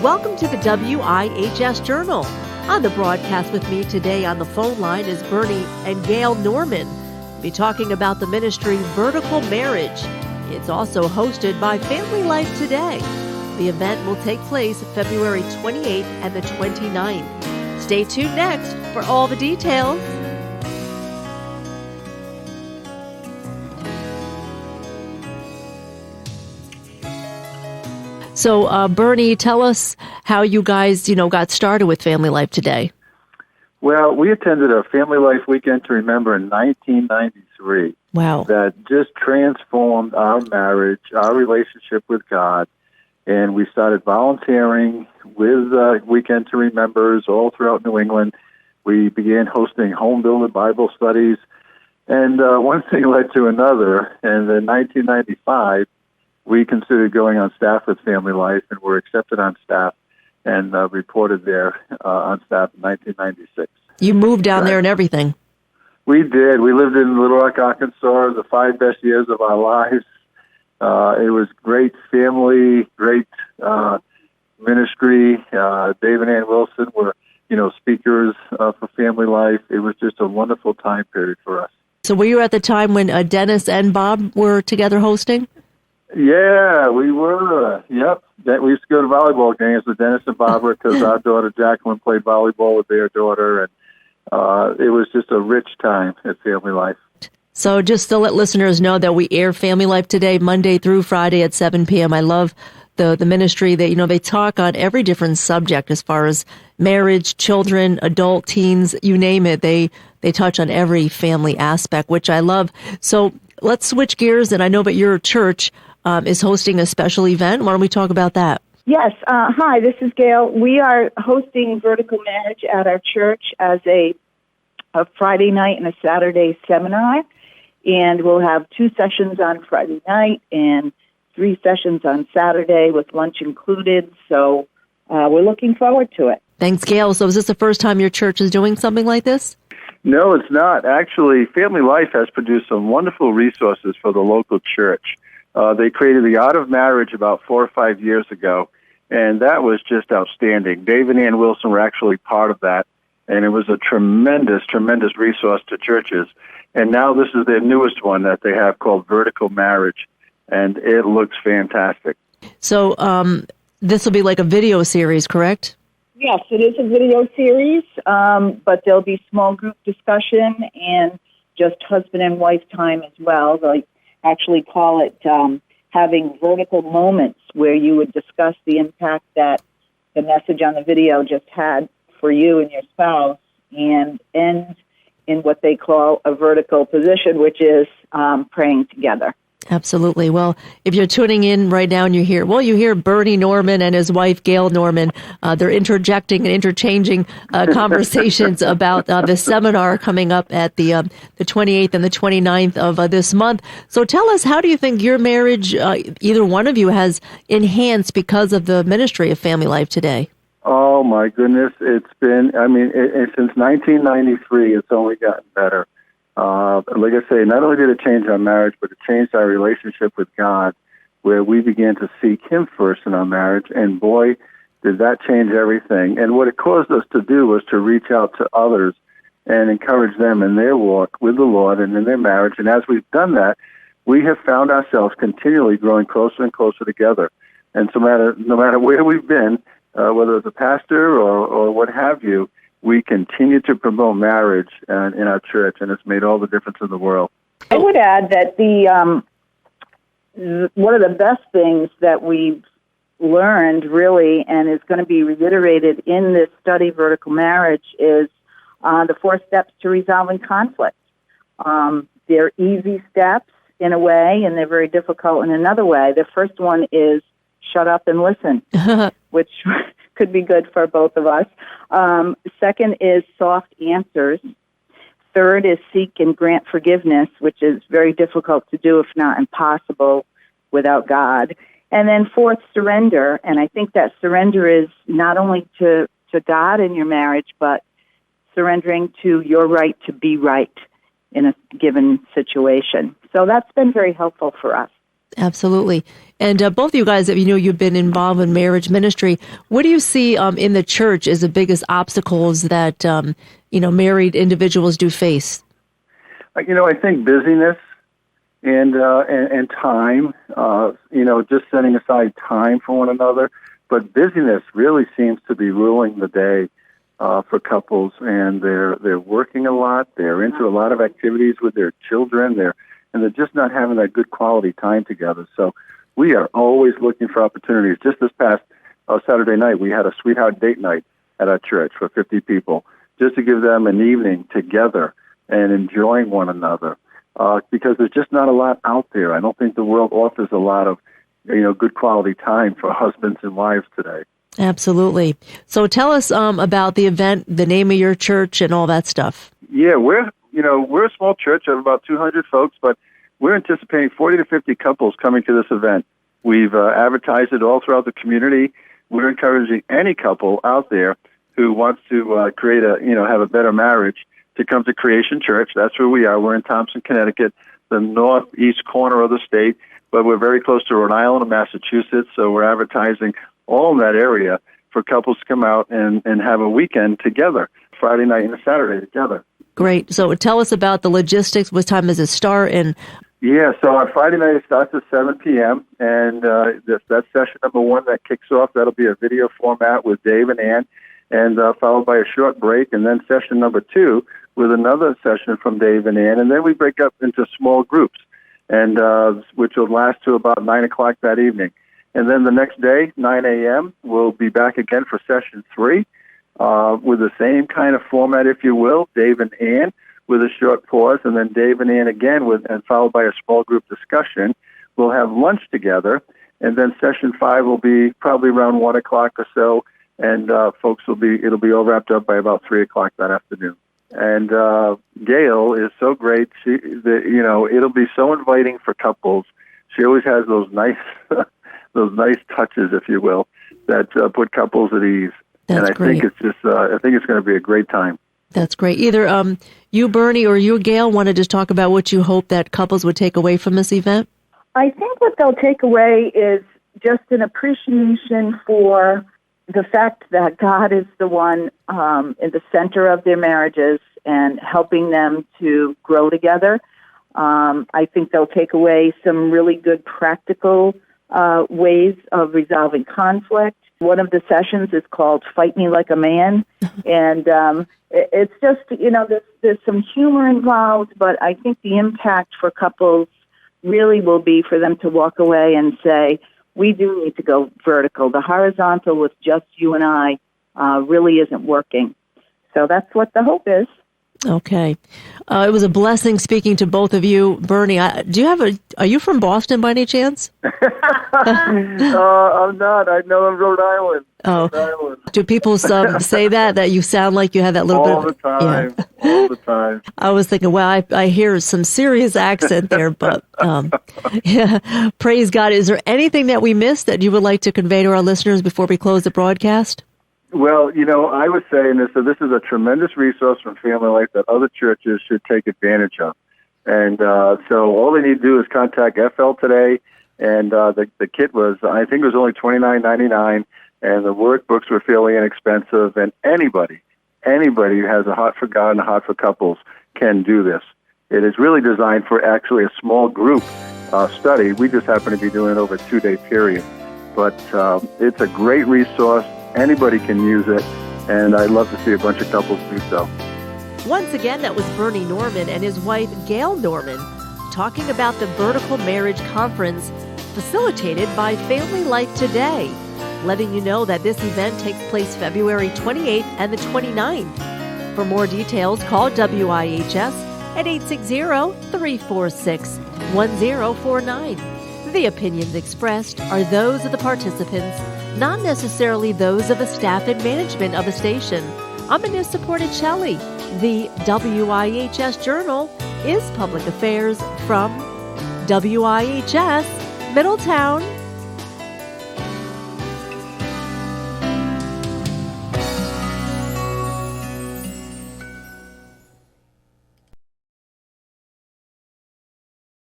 welcome to the WIHS Journal. On the broadcast with me today on the phone line is Bernie and Gayle Norman. We'll be talking about the ministry Vertical Marriage. It's also hosted by Family Life Today. The event will take place February 28th and the 29th. Stay tuned next for all the details. So, Bernie, tell us how you guys, got started with Family Life Today. Well, we attended a Family Life Weekend to Remember in 1993. Wow. That just transformed our marriage, our relationship with God. And we started volunteering with Weekend to Remembers all throughout New England. We began hosting home-building Bible studies. And one thing led to another. And in 1995, we considered going on staff with Family Life, and were accepted on staff and reported there on staff in 1996. You moved down there and everything. We did. We lived in Little Rock, Arkansas, the 5 best years of our lives. It was great family, great ministry. Dave and Ann Wilson were, speakers for Family Life. It was just a wonderful time period for us. So were you at the time when Dennis and Bob were together hosting? Yeah, we were. Yep. We used to go to volleyball games with Dennis and Barbara because our daughter Jacqueline played volleyball with their daughter, and it was just a rich time at Family Life. So just to let listeners know that we air Family Life Today Monday through Friday at 7 p.m. I love the ministry that, they talk on every different subject as far as marriage, children, adult, teens, you name it. They touch on every family aspect, which I love. So let's switch gears, and I know that your church is hosting a special event. Why don't we talk about that? Yes. Hi, this is Gayle. We are hosting Vertical Marriage at our church as a Friday night and a Saturday seminar. And we'll have 2 sessions on Friday night and 3 sessions on Saturday with lunch included. So we're looking forward to it. Thanks, Gayle. So is this the first time your church is doing something like this? No, it's not. Actually, Family Life has produced some wonderful resources for the local church. They created the Art of Marriage about 4 or 5 years ago, and that was just outstanding. Dave and Ann Wilson were actually part of that, and it was a tremendous, tremendous resource to churches. And now this is their newest one that they have called Vertical Marriage, and it looks fantastic. So this will be like a video series, correct? Yes, it is a video series, but there'll be small group discussion and just husband and wife time as well. They actually call it having vertical moments, where you would discuss the impact that the message on the video just had for you and your spouse, and end in what they call a vertical position, which is praying together. Absolutely. Well, if you're tuning in right now and you hear Bernie Norman and his wife, Gayle Norman, they're interjecting and interchanging conversations about the seminar coming up at the 28th and the 29th of this month. So tell us, how do you think your marriage, either one of you, has enhanced because of the ministry of Family Life Today? Oh, my goodness. It's been, since 1993, it's only gotten better. Like I say, not only did it change our marriage, but it changed our relationship with God, where we began to seek Him first in our marriage, and boy, did that change everything. And what it caused us to do was to reach out to others and encourage them in their walk with the Lord and in their marriage. And as we've done that, we have found ourselves continually growing closer and closer together. And no matter where we've been, whether it's a pastor or what have you, we continue to promote marriage in our church, and it's made all the difference in the world. I would add that one of the best things that we've learned, really, and is going to be reiterated in this study, Vertical Marriage, is the 4 steps to resolving conflict. They're easy steps in a way, and they're very difficult in another way. The first one is shut up and listen, which could be good for both of us. Second is soft answers. Third is seek and grant forgiveness, which is very difficult to do, if not impossible, without God. And then fourth, surrender. And I think that surrender is not only to God in your marriage, but surrendering to your right to be right in a given situation. So that's been very helpful for us. Absolutely. And both of you guys, you've been involved in marriage ministry. What do you see in the church as the biggest obstacles that, married individuals do face? I think busyness and time, just setting aside time for one another. But busyness really seems to be ruling the day for couples, and they're working a lot. They're into a lot of activities with their children. They're just not having that good quality time together. So we are always looking for opportunities. Just this past Saturday night, we had a sweetheart date night at our church for 50 people, just to give them an evening together and enjoying one another. Because there's just not a lot out there. I don't think the world offers a lot of, good quality time for husbands and wives today. Absolutely. So tell us about the event, the name of your church, and all that stuff. Yeah, we're a small church of about 200 folks, but we're anticipating 40 to 50 couples coming to this event. We've advertised it all throughout the community. We're encouraging any couple out there who wants to have a better marriage to come to Creation Church. That's where we are. We're in Thompson, Connecticut, the northeast corner of the state, but we're very close to Rhode Island and Massachusetts, so we're advertising all in that area for couples to come out and have a weekend together, Friday night and a Saturday together. Great. So tell us about the logistics. What time does it start? Yeah, so on Friday night it starts at 7 p.m., and that's session number 1 that kicks off. That'll be a video format with Dave and Ann, and followed by a short break, and then session number 2 with another session from Dave and Ann, and then we break up into small groups, and which will last to about 9 o'clock that evening. And then the next day, 9 a.m., we'll be back again for session 3 with the same kind of format, if you will, Dave and Ann with a short pause, and then Dave and Ann again and followed by a small group discussion. We'll have lunch together, and then session 5 will be probably around 1 o'clock or so, and it'll be all wrapped up by about 3 o'clock that afternoon. And Gayle is so great. It'll be so inviting for couples. She always has those nice touches, if you will, that put couples at ease. That's great. Think I think it's going to be a great time. That's great. Either you, Bernie, or you, Gayle, want to just talk about what you hope that couples would take away from this event? I think what they'll take away is just an appreciation for the fact that God is the one in the center of their marriages and helping them to grow together. I think they'll take away some really good practical ways of resolving conflict. One of the sessions is called Fight Me Like a Man, and it's just, there's some humor involved, but I think the impact for couples really will be for them to walk away and say, we do need to go vertical. The horizontal with just you and I really isn't working. So that's what the hope is. Okay. It was a blessing speaking to both of you. Bernie, are you from Boston by any chance? I'm not. I know I'm Rhode Island. Oh. Rhode Island. Do people say that you sound like you have that little all bit? All the time. I was thinking, well, I hear some serious accent there, but yeah, praise God. Is there anything that we missed that you would like to convey to our listeners before we close the broadcast? Well, I would say, Anissa, this is a tremendous resource from Family Life that other churches should take advantage of. And so all they need to do is contact FL today, and the kit was, I think it was only $29.99, and the workbooks were fairly inexpensive, and anybody who has a heart for God and a heart for couples can do this. It is really designed for actually a small group study. We just happen to be doing it over a 2-day period. But it's a great resource. Anybody can use it, and I'd love to see a bunch of couples do so. Once again, that was Bernie Norman and his wife, Gayle Norman, talking about the Vertical Marriage Conference facilitated by Family Life Today, letting you know that this event takes place February 28th and the 29th. For more details, call WIHS at 860-346-1049. The opinions expressed are those of the participants, not necessarily those of the staff and management of the station. I'm Anissa Porticelli. The WIHS Journal is public affairs from WIHS, Middletown,